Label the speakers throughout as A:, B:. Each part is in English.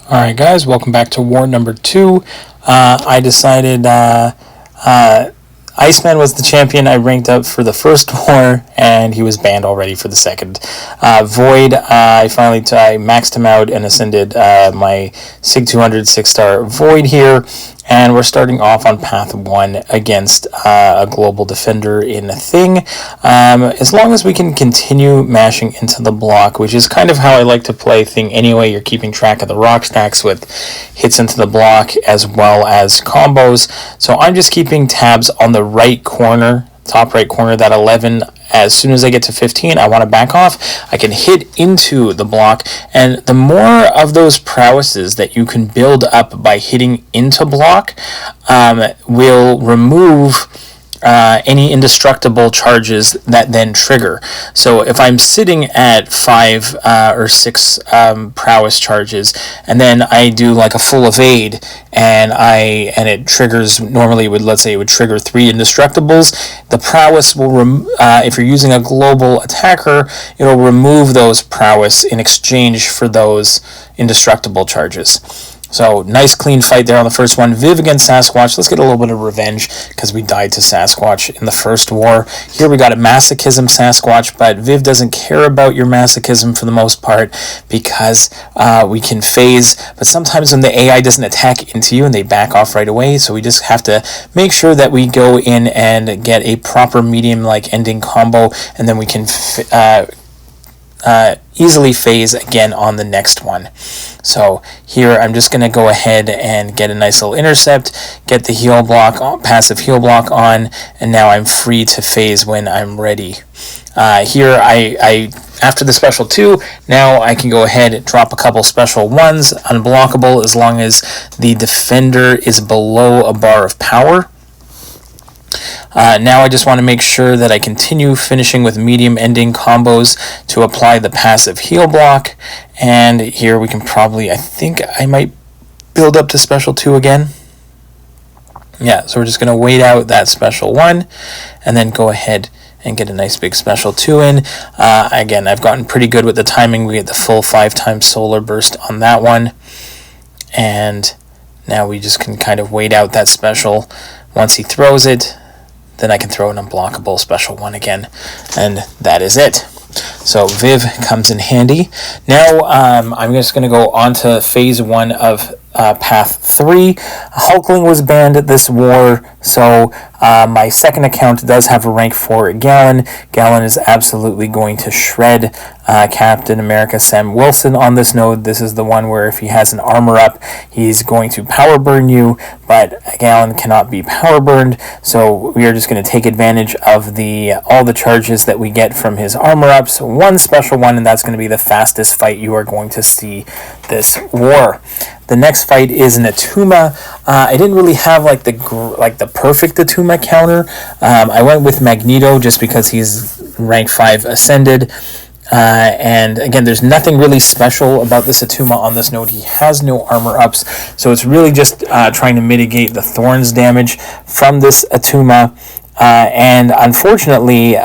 A: Alright guys, welcome back to war number 2. I decided Iceman was the champion. I ranked up for the first war, and he was banned already for the second. Void, I maxed him out and ascended my SIG 200 6-star Void here. And we're starting off on path 1 against a global defender in a thing. As long as we can continue mashing into the block, which is kind of how I like to play thing anyway. You're keeping track of the rock stacks with hits into the block as well as combos. So I'm just keeping tabs on the right corner, top right corner, that 11. As soon as I get to 15, I want to back off. I can hit into the block, and the more of those prowesses that you can build up by hitting into block will remove any indestructible charges that then trigger. So if I'm sitting at 5 or 6 prowess charges, and then I do like a full evade, and it triggers, normally let's say it would trigger 3 indestructibles, the prowess will if you're using a global attacker, it'll remove those prowess in exchange for those indestructible charges. So, nice clean fight there on the first one. Viv against Sasquatch. Let's get a little bit of revenge because we died to Sasquatch in the first war. Here we got a masochism Sasquatch, but Viv doesn't care about your masochism for the most part because we can phase. But sometimes when the AI doesn't attack into you and they back off right away, so we just have to make sure that we go in and get a proper medium-like ending combo, and then we can easily phase again on the next one. So here I'm just going to go ahead and get a nice little intercept, get the heal block on, passive heal block on, and now I'm free to phase when I'm ready. Here I after the special 2, now I can go ahead and drop a couple special 1s, unblockable as long as the defender is below a bar of power. Now I just want to make sure that I continue finishing with medium ending combos to apply the passive heal block. And here we can probably, I think I might build up to special 2 again. Yeah, so we're just going to wait out that special 1 and then go ahead and get a nice big special 2 in. Again, I've gotten pretty good with the timing. We get the full 5 times solar burst on that one. And now we just can kind of wait out that special. Once he throws it, then I can throw an unblockable special 1 again, and that is it. So Viv comes in handy. Now I'm just going to go on to phase 1 of path 3. Hulkling was banned at this war, so my second account does have a rank 4 Galan. Galan is absolutely going to shred Captain America Sam Wilson on this node. This is the one where if he has an armor up, he's going to power burn you, but Galan cannot be power burned, so we are just going to take advantage of all the charges that we get from his armor ups. 1 special 1, and that's going to be the fastest fight you are going to see this war. The next fight is an Attuma. I didn't really have like the perfect Attuma counter. I went with Magneto just because he's rank 5 ascended. And again, there's nothing really special about this Attuma on this node. He has no armor ups, so it's really just trying to mitigate the thorns damage from this Attuma. And unfortunately,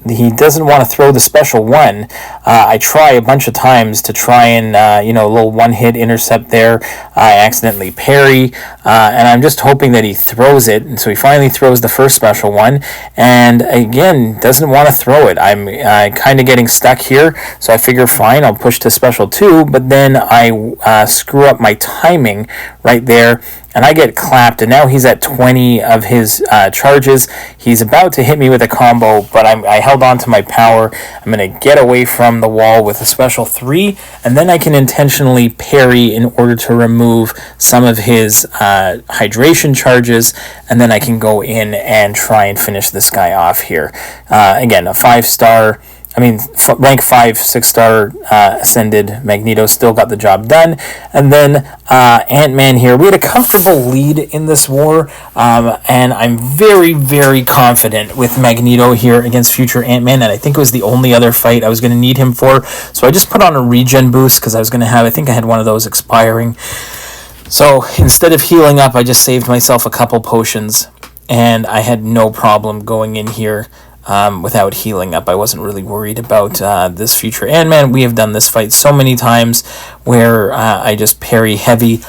A: he doesn't want to throw the special 1. I try a bunch of times to try and, a little 1-hit intercept there. I accidentally parry, and I'm just hoping that he throws it. And so he finally throws the first special 1, and again, doesn't want to throw it. I'm kind of getting stuck here, so I figure, fine, I'll push to special 2, but then I screw up my timing right there, and I get clapped, and now he's at 20 of his charges. He's about to hit me with a combo, but I held on to my power. I'm going to get away from the wall with a special 3, and then I can intentionally parry in order to remove some of his hydration charges, and then I can go in and try and finish this guy off here. Again, a 5-star... rank 5, 6-star ascended Magneto still got the job done. And then Antman here. We had a comfortable lead in this war, and I'm very, very confident with Magneto here against future Antman, and I think it was the only other fight I was going to need him for. So I just put on a regen boost because I was going to have, I think I had one of those expiring. So instead of healing up, I just saved myself a couple potions, and I had no problem going in here without healing up. I wasn't really worried about this future Antman. We have done this fight so many times where I just parry heavy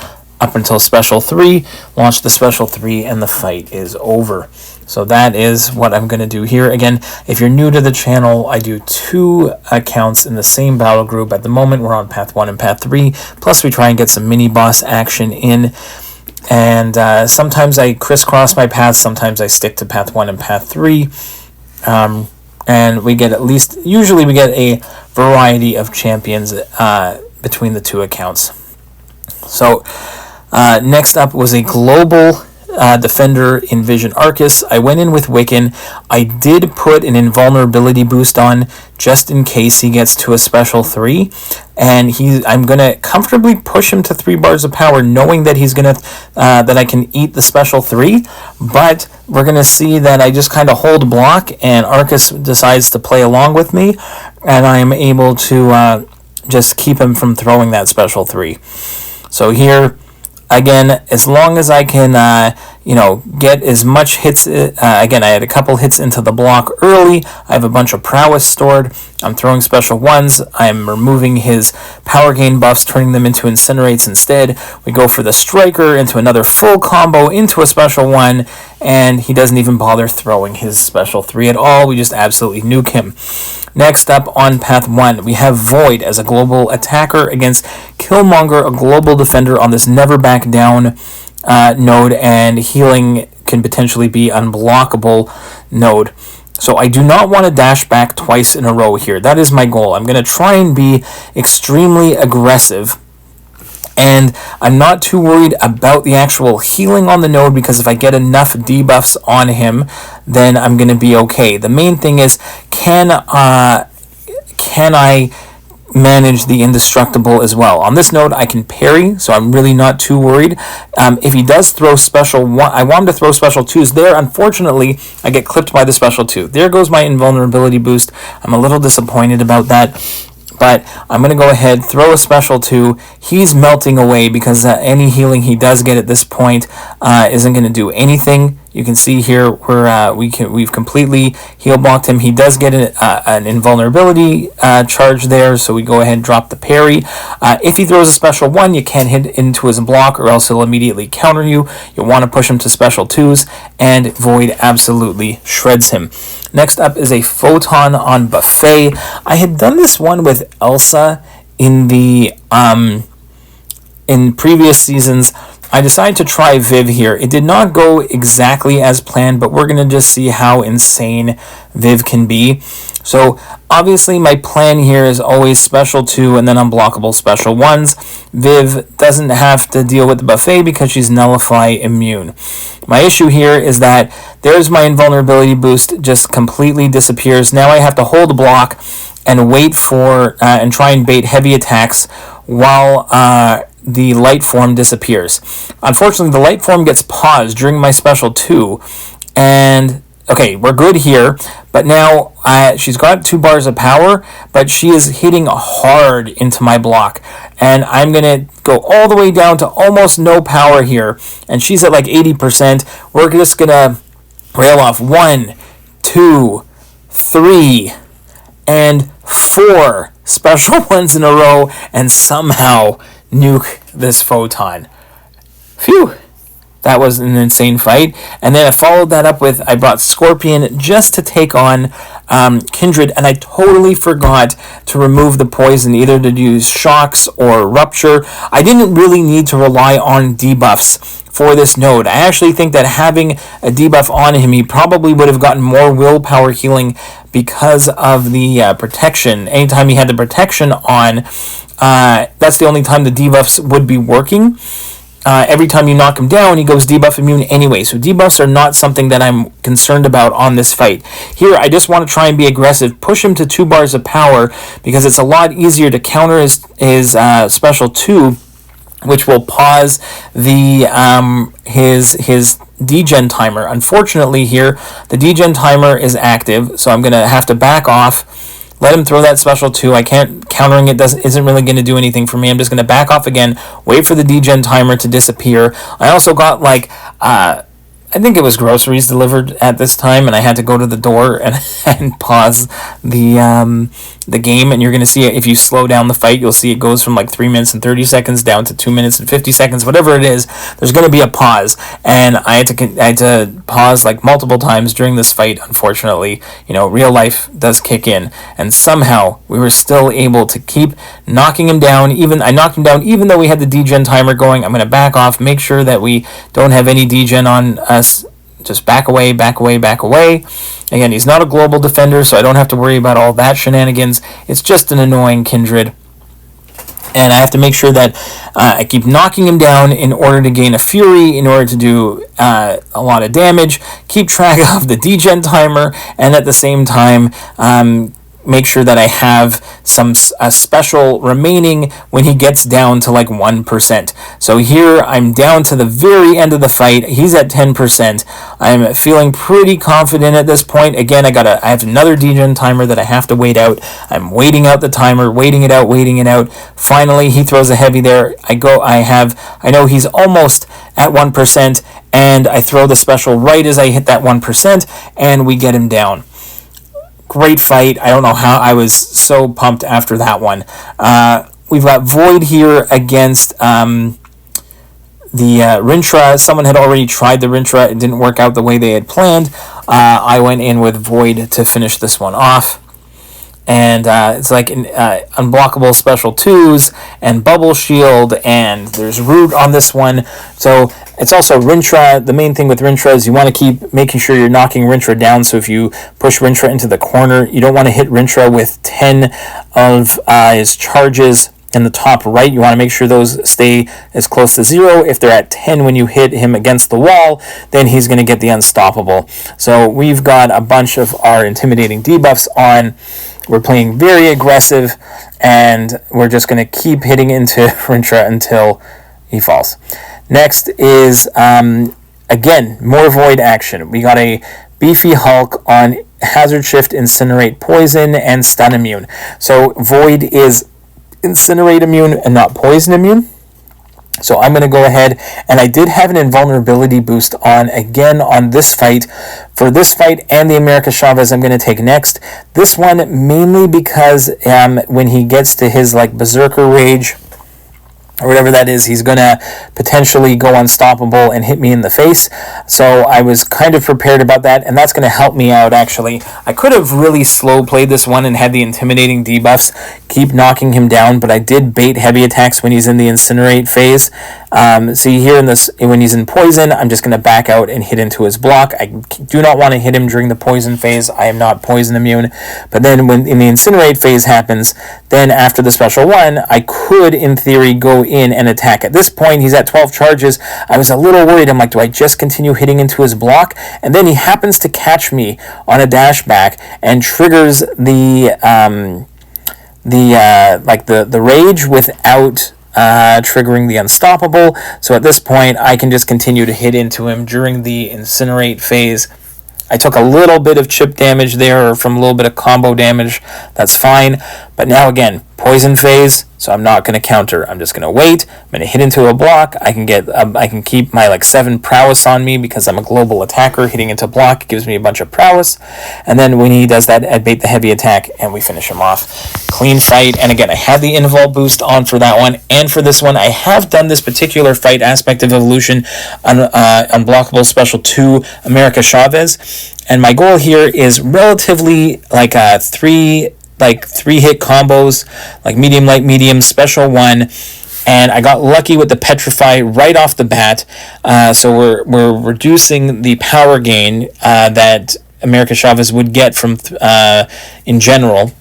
A: up until special 3, launch the special 3, and the fight is over. So that is what I'm going to do here. Again, if you're new to the channel, I do 2 accounts in the same battle group. At the moment, we're on Path 1 and Path 3, plus we try and get some mini-boss action in. And sometimes I crisscross my paths, sometimes I stick to Path 1 and Path 3. And we get usually we get a variety of champions between the 2 accounts. So next up was a global defender in Vs Aarkus. I went in with Wiccan. I did put an invulnerability boost on just in case he gets to a special 3, and I'm gonna comfortably push him to 3 bars of power, knowing that he's gonna that I can eat the special 3. But we're gonna see that I just kind of hold block, and Aarkus decides to play along with me, and I am able to just keep him from throwing that special 3. So here, again, as long as I can, get as much hits. Again, I had a couple hits into the block early. I have a bunch of prowess stored. I'm throwing special 1s. I'm removing his power gain buffs, turning them into incinerates instead. We go for the striker into another full combo into a special 1, and he doesn't even bother throwing his special 3 at all. We just absolutely nuke him. Next up on Path 1, we have Void as a global attacker against Killmonger, a global defender on this Never Back Down node, and healing can potentially be unblockable node. So I do not want to dash back twice in a row here. That is my goal. I'm going to try and be extremely aggressive. And I'm not too worried about the actual healing on the node, because if I get enough debuffs on him, then I'm going to be okay. The main thing is, can I manage the indestructible as well? On this node, I can parry, so I'm really not too worried. If he does throw special 1, I want him to throw special 2s there. Unfortunately, I get clipped by the special 2. There goes my invulnerability boost. I'm a little disappointed about that. But I'm going to go ahead, throw a special 2. He's melting away because any healing he does get at this point isn't going to do anything. You can see here where we've completely heal blocked him. He does get an invulnerability charge there, so we go ahead and drop the parry. If he throws a special 1, you can't hit into his block, or else he'll immediately counter you. You'll want to push him to special 2s, and Void absolutely shreds him. Next up is a Photon on Buffet. I had done this one with Elsa in the in previous seasons. I decided to try Viv here. It did not go exactly as planned, but we're going to just see how insane Viv can be. So obviously my plan here is always special 2 and then unblockable special 1s. Viv doesn't have to deal with the buffet because she's nullify immune. My issue here is that there's my invulnerability boost, just completely disappears. Now I have to hold block and wait for and try and bait heavy attacks while the light form disappears. Unfortunately, the light form gets paused during my special 2, and okay, we're good here, but now she's got 2 bars of power, but she is hitting hard into my block, and I'm going to go all the way down to almost no power here, and she's at like 80%. We're just going to rail off 1, 2, 3, and 4 special 1s in a row, and somehow nuke this Photon. Phew! That was an insane fight. And then I followed that up with, I brought Scorpion just to take on Kindred, and I totally forgot to remove the poison, either to use shocks or rupture. I didn't really need to rely on debuffs for this node. I actually think that having a debuff on him, he probably would have gotten more willpower healing because of the protection. Anytime he had the protection on, that's the only time the debuffs would be working. Every time you knock him down, he goes debuff immune anyway. So debuffs are not something that I'm concerned about on this fight. Here, I just want to try and be aggressive, push him to 2 bars of power, because it's a lot easier to counter his special 2, which will pause the his degen timer. Unfortunately here, the degen timer is active, so I'm going to have to back off. Let him throw that special 2. I can't, countering it isn't really going to do anything for me. I'm just going to back off again, wait for the degen timer to disappear. I also got like I think it was groceries delivered at this time, and I had to go to the door and pause the game. And you're going to see it if you slow down the fight. You'll see it goes from like 3 minutes and 30 seconds down to 2 minutes and 50 seconds, whatever it is. There's going to be a pause, and I had to pause like multiple times during this fight. Unfortunately, real life does kick in, and somehow we were still able to keep knocking him down. I knocked him down even though we had the degen timer going. I'm going to back off, make sure that we don't have any degen on us. Just back away, back away, back away. Again, he's not a global defender, so I don't have to worry about all that shenanigans. It's just an annoying Kindred. And I have to make sure that I keep knocking him down in order to gain a Fury, in order to do a lot of damage, keep track of the degen timer, and at the same time, make sure that I have a special remaining when he gets down to like 1%. So here I'm down to the very end of the fight. He's at 10%. I'm feeling pretty confident at this point. Again, I have another degen timer that I have to wait out. I'm waiting out the timer, waiting it out. Finally, he throws a heavy there. I know he's almost at 1%, and I throw the special right as I hit that 1%, and we get him down. Great fight. I don't know how I was so pumped after that one. We've got Void here against the Rintrah. Someone had already tried the Rintrah. It didn't work out the way they had planned. I went in with Void to finish this one off. And it's like unblockable special 2s and bubble shield, and there's root on this one. So it's also Rintrah. The main thing with Rintrah is you want to keep making sure you're knocking Rintrah down. So if you push Rintrah into the corner, you don't want to hit Rintrah with 10 of his charges in the top right. You want to make sure those stay as close to 0. If they're at 10 when you hit him against the wall, then he's going to get the unstoppable. So we've got a bunch of our intimidating debuffs on. We're playing very aggressive, and we're just going to keep hitting into Rintrah until he falls. Next is, again, more Void action. We got a beefy Hulk on Hazard Shift, Incinerate, Poison, and Stun immune. So Void is Incinerate immune and not Poison immune. So I'm going to go ahead, and I did have an invulnerability boost on again on this fight. For this fight and the America Chavez I'm going to take next. This one mainly because when he gets to his like Berserker Rage, or whatever that is, he's going to potentially go unstoppable and hit me in the face. So I was kind of prepared about that, and that's going to help me out, actually. I could have really slow played this one and had the intimidating debuffs, keep knocking him down, but I did bait heavy attacks when he's in the Incinerate phase. See here when he's in Poison, I'm just going to back out and hit into his block. I do not want to hit him during the Poison phase. I am not Poison immune. But then when in the Incinerate phase happens, then after the special one, I could, in theory, go in and attack. At this point, he's at 12 charges. I was a little worried. I'm like, do I just continue hitting into his block? And then he happens to catch me on a dash back and triggers the rage without triggering the unstoppable. So at this point, I can just continue to hit into him during the Incinerate phase. I took a little bit of chip damage there, or from a little bit of combo damage. That's fine. But now again, Poison phase, so I'm not going to counter. I'm just going to wait. I'm going to hit into a block. I can keep my 7 prowess on me because I'm a global attacker. Hitting into block gives me a bunch of prowess. And then when he does that, I bait the heavy attack and we finish him off. Clean fight. And again, I had the invul boost on for that one. And for this one, I have done this particular fight aspect of evolution on unblockable special 2 America Chavez. And my goal here is relatively like a 3-hit combos, like medium, light, medium, special 1, and I got lucky with the Petrify right off the bat. So we're reducing the power gain that America Chavez would get from in general.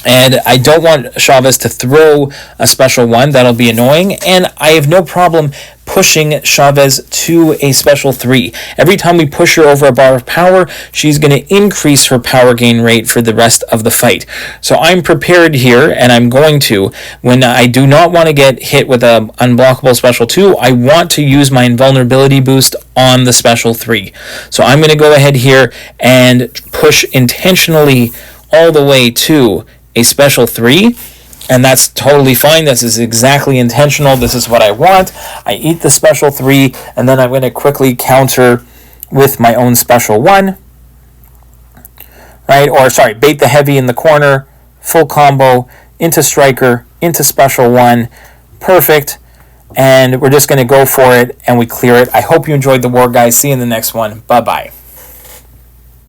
A: And I don't want Chavez to throw a special 1. That'll be annoying. And I have no problem pushing Chavez to a special 3. Every time we push her over a bar of power, she's going to increase her power gain rate for the rest of the fight. So I'm prepared here, and I'm going to. When I do not want to get hit with an unblockable special 2, I want to use my invulnerability boost on the special 3. So I'm going to go ahead here and push intentionally all the way to a special 3, and that's totally fine. This is exactly intentional. This is what I want. I eat the special 3, and then I'm going to quickly counter with my own special 1. Right? Or, sorry, bait the heavy in the corner, full combo, into striker, into special 1. Perfect. And we're just going to go for it, and we clear it. I hope you enjoyed the war, guys. See you in the next one. Bye-bye.